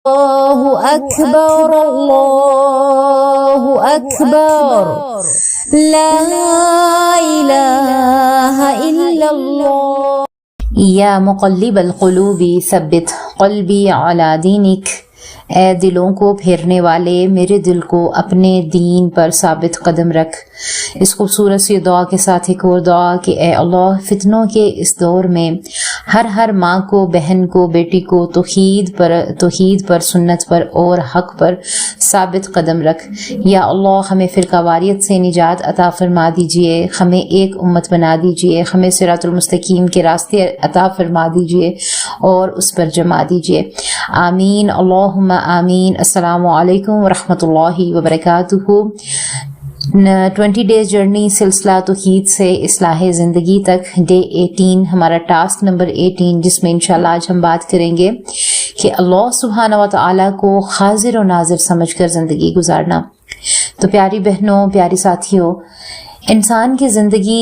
الله أكبر الله أكبر لا إله إلا الله. یا مقلب القلوب ثبت قلبی علی دینک، اے دلوں کو پھیرنے والے میرے دل کو اپنے دین پر ثابت قدم رکھ۔ اس خوبصورت سی دعا کے ساتھ ایک اور دعا کہ اے اللہ فتنوں کے اس دور میں ہر ماں کو، بہن کو، بیٹی کو توحید پر، سنت پر اور حق پر ثابت قدم رکھ۔ یا اللہ ہمیں فرقہ واریت سے نجات عطا فرما دیجئے، ہمیں ایک امت بنا دیجئے، ہمیں صراط المستقیم کے راستے عطا فرما دیجئے اور اس پر جما دیجئے، آمین اللہم آمین۔ السلام علیکم ورحمۃ اللہ وبرکاتہ۔ 20 ڈیز جرنی سلسلہ توحید سے اصلاح زندگی تک، ڈے 18 ہمارا ٹاسک نمبر 18، جس میں انشاءاللہ آج ہم بات کریں گے کہ اللہ سبحانہ و تعالیٰ کو حاضر و ناظر سمجھ کر زندگی گزارنا۔ تو پیاری بہنوں، پیاری ساتھیوں، انسان کی زندگی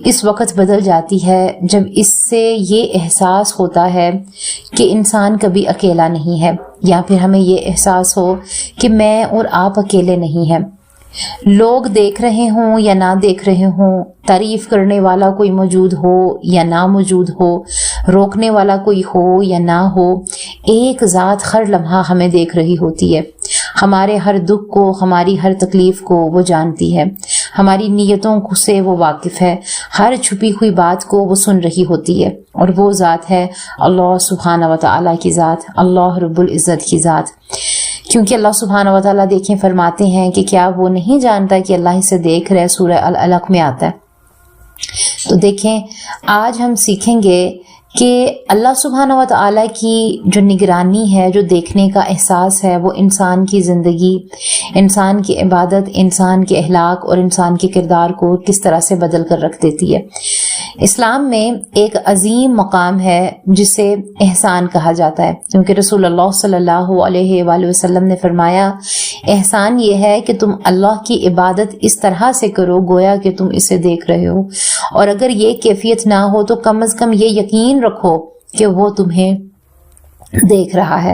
اس وقت بدل جاتی ہے جب اس سے یہ احساس ہوتا ہے کہ انسان کبھی اکیلا نہیں ہے، یا پھر ہمیں یہ احساس ہو کہ میں اور آپ اکیلے نہیں ہیں۔ لوگ دیکھ رہے ہوں یا نہ دیکھ رہے ہوں، تعریف کرنے والا کوئی موجود ہو یا نہ موجود ہو، روکنے والا کوئی ہو یا نہ ہو، ایک ذات ہر لمحہ ہمیں دیکھ رہی ہوتی ہے۔ ہمارے ہر دکھ کو، ہماری ہر تکلیف کو وہ جانتی ہے، ہماری نیتوں سے وہ واقف ہے، ہر چھپی ہوئی بات کو وہ سن رہی ہوتی ہے، اور وہ ذات ہے اللہ سبحانہ و تعالیٰ کی ذات، اللہ رب العزت کی ذات۔ کیونکہ اللہ سبحانہ و تعالیٰ دیکھیں فرماتے ہیں کہ کیا وہ نہیں جانتا کہ اللہ اسے دیکھ رہے، سورہ العلق میں آتا ہے۔ تو دیکھیں آج ہم سیکھیں گے کہ اللہ سبحانہ و تعالیٰ کی جو نگرانی ہے، جو دیکھنے کا احساس ہے، وہ انسان کی زندگی، انسان کی عبادت، انسان کے اخلاق اور انسان کے کردار کو کس طرح سے بدل کر رکھ دیتی ہے۔ اسلام میں ایک عظیم مقام ہے جسے احسان کہا جاتا ہے، کیونکہ رسول اللہ صلی اللہ علیہ وآلہ وسلم نے فرمایا احسان یہ ہے کہ تم اللہ کی عبادت اس طرح سے کرو گویا کہ تم اسے دیکھ رہے ہو، اور اگر یہ کیفیت نہ ہو تو کم از کم یہ یقین رکھو کہ وہ تمہیں دیکھ رہا ہے۔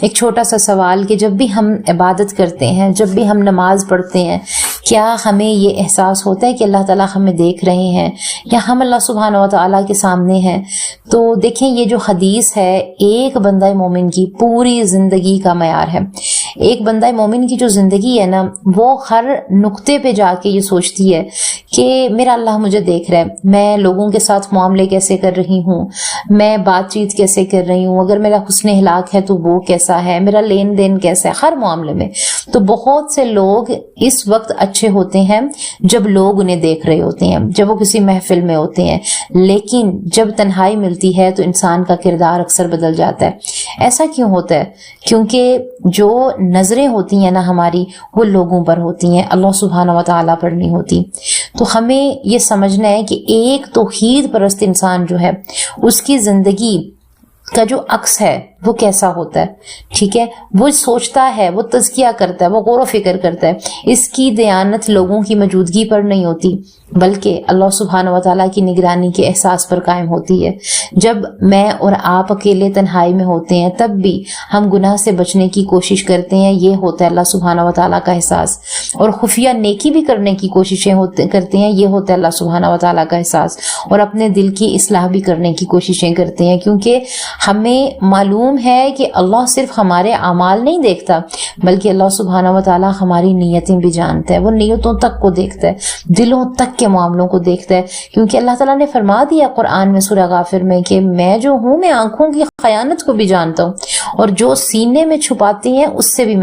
ایک چھوٹا سا سوال کہ جب بھی ہم عبادت کرتے ہیں، جب بھی ہم نماز پڑھتے ہیں، کیا ہمیں یہ احساس ہوتا ہے کہ اللہ تعالیٰ ہمیں دیکھ رہے ہیں یا ہم اللہ سبحانہ و تعالیٰ کے سامنے ہیں؟ تو دیکھیں یہ جو حدیث ہے ایک بندہ مومن کی پوری زندگی کا معیار ہے۔ ایک بندہ مومن کی جو زندگی ہے نا، وہ ہر نقطے پہ جا کے یہ سوچتی ہے کہ میرا اللہ مجھے دیکھ رہا ہے، میں لوگوں کے ساتھ معاملے کیسے کر رہی ہوں، میں بات چیت کیسے کر رہی ہوں، اگر میرا حسن اخلاق ہے تو وہ کیسا ہے، میرا لین دین کیسا ہے، ہر معاملے میں۔ تو بہت سے لوگ اس وقت اچھے ہوتے ہیں جب لوگ انہیں دیکھ رہے ہوتے ہیں، جب وہ کسی محفل میں ہوتے ہیں، لیکن جب تنہائی ملتی ہے تو انسان کا کردار اکثر بدل جاتا ہے۔ ایسا کیوں ہوتا ہے؟ کیونکہ جو نظریں ہوتی ہیں نا ہماری، وہ لوگوں پر ہوتی ہیں، اللہ سبحانہ و تعالیٰ پر نہیں ہوتی۔ تو ہمیں یہ سمجھنا ہے کہ ایک توحید پرست انسان جو ہے، اس کی زندگی کا جو عکس ہے وہ کیسا ہوتا ہے، ٹھیک ہے؟ وہ سوچتا ہے، وہ تزکیہ کرتا ہے، وہ غور و فکر کرتا ہے۔ اس کی دیانت لوگوں کی موجودگی پر نہیں ہوتی، بلکہ اللہ سبحانہ و تعالیٰ کی نگرانی کے احساس پر قائم ہوتی ہے۔ جب میں اور آپ اکیلے تنہائی میں ہوتے ہیں تب بھی ہم گناہ سے بچنے کی کوشش کرتے ہیں، یہ ہوتا ہے اللہ سبحانہ و تعالیٰ کا احساس، اور خفیہ نیکی بھی کرنے کی کوششیں کرتے ہیں، یہ ہوتا ہے اللہ سبحانہ و تعالیٰ کا احساس، اور اپنے دل کی اصلاح بھی کرنے کی کوششیں کرتے ہیں، کیونکہ ہمیں معلوم ہے کہ اللہ صرف ہمارے اعمال نہیں دیکھتا، بلکہ اللہ سبحانہ و تعالیٰ ہماری نیتیں بھی جانتا ہے، وہ نیتوں تک کو دیکھتا ہے، دلوں تک کے معاملوں کو دیکھتا ہے، کیونکہ اللہ تعالیٰ نے فرما دیا قرآن میں سورہ غافر میں کہ میں جو ہوں میں آنکھوں کی خیانت کو بھی جانتا ہوں، اور جو سینے میں چھپاتے ہیں اس سے بھی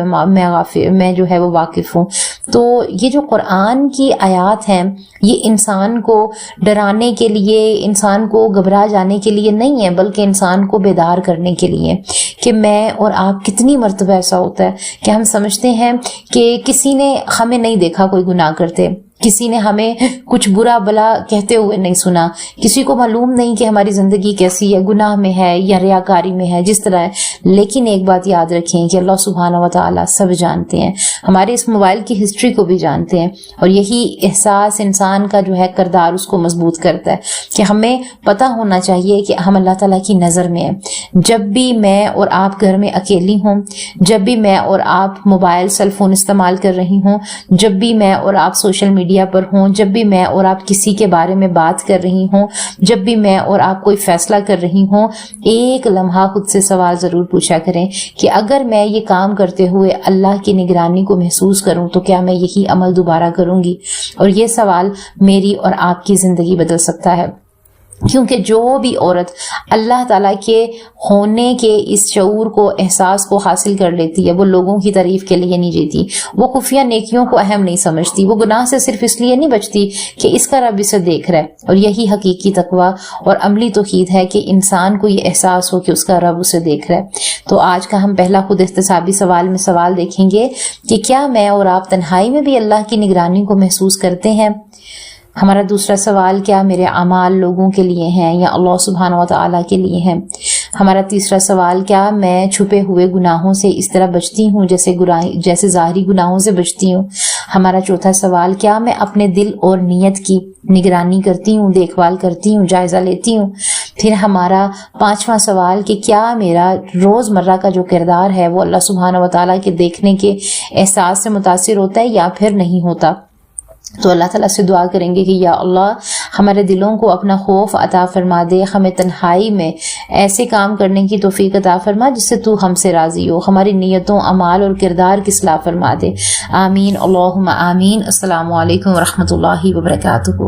میں جو ہے وہ واقف ہوں۔ تو یہ جو قرآن کی آیات ہیں یہ انسان کو ڈرانے کے لیے، انسان کو گھبرا جانے کے لیے نہیں ہے، بلکہ انسان کو بیدار کرنے کے لیے کہ میں اور آپ کتنی مرتبہ ایسا ہوتا ہے کہ ہم سمجھتے ہیں کہ کسی نے ہمیں نہیں دیکھا کوئی گناہ کرتے، کسی نے ہمیں کچھ برا بلا کہتے ہوئے نہیں سنا، کسی کو معلوم نہیں کہ ہماری زندگی کیسی ہے، گناہ میں ہے یا ریاکاری میں ہے، جس طرح ہے. لیکن ایک بات یاد رکھیں کہ اللہ سبحانہ و تعالیٰ سب جانتے ہیں، ہمارے اس موبائل کی ہسٹری کو بھی جانتے ہیں، اور یہی احساس انسان کا جو ہے کردار اس کو مضبوط کرتا ہے کہ ہمیں پتہ ہونا چاہیے کہ ہم اللہ تعالیٰ کی نظر میں ہیں. جب بھی میں اور آپ گھر میں اکیلی ہوں، جب بھی میں اور آپ موبائل سیل فون استعمال کر رہی ہوں، جب بھی میں اور آپ سوشل میڈیا پر ہوں، جب بھی میں اور آپ کسی کے بارے میں بات کر رہی ہوں، جب بھی میں اور آپ کوئی فیصلہ کر رہی ہوں، ایک لمحہ خود سے سوال ضرور پوچھا کریں کہ اگر میں یہ کام کرتے ہوئے اللہ کی نگرانی کو محسوس کروں تو کیا میں یہی عمل دوبارہ کروں گی؟ اور یہ سوال میری اور آپ کی زندگی بدل سکتا ہے، کیونکہ جو بھی عورت اللہ تعالیٰ کے ہونے کے اس شعور کو، احساس کو حاصل کر لیتی ہے، وہ لوگوں کی تعریف کے لیے نہیں جیتی، وہ خفیہ نیکیوں کو اہم نہیں سمجھتی، وہ گناہ سے صرف اس لیے نہیں بچتی کہ اس کا رب اسے دیکھ رہا ہے. اور یہی حقیقی تقویٰ اور عملی توحید ہے کہ انسان کو یہ احساس ہو کہ اس کا رب اسے دیکھ رہا ہے. تو آج کا ہم پہلا خود احتسابی سوال میں سوال دیکھیں گے کہ کیا میں اور آپ تنہائی میں بھی اللہ کی نگرانی کو محسوس کرتے ہیں؟ ہمارا دوسرا سوال، کیا میرے اعمال لوگوں کے لیے ہیں یا اللہ سبحانہ و تعالیٰ کے لیے ہیں؟ ہمارا تیسرا سوال، کیا میں چھپے ہوئے گناہوں سے اس طرح بچتی ہوں جیسے ظاہری گناہوں سے بچتی ہوں؟ ہمارا چوتھا سوال، کیا میں اپنے دل اور نیت کی نگرانی کرتی ہوں، دیکھ بھال کرتی ہوں، جائزہ لیتی ہوں؟ پھر ہمارا پانچواں سوال کہ کیا میرا روز مرہ کا جو کردار ہے وہ اللہ سبحانہ و تعالیٰ کے دیکھنے کے احساس سے متاثر ہوتا ہے یا پھر نہیں ہوتا؟ تو اللہ تعالیٰ سے دعا کریں گے کہ یا اللہ ہمارے دلوں کو اپنا خوف عطا فرما دے، ہمیں تنہائی میں ایسے کام کرنے کی توفیق عطا فرما جس سے تو ہم سے راضی ہو، ہماری نیتوں، اعمال اور کردار کی اصلاح فرما دے. آمین اللہم آمین. السلام علیکم ورحمۃ اللہ وبرکاتہ.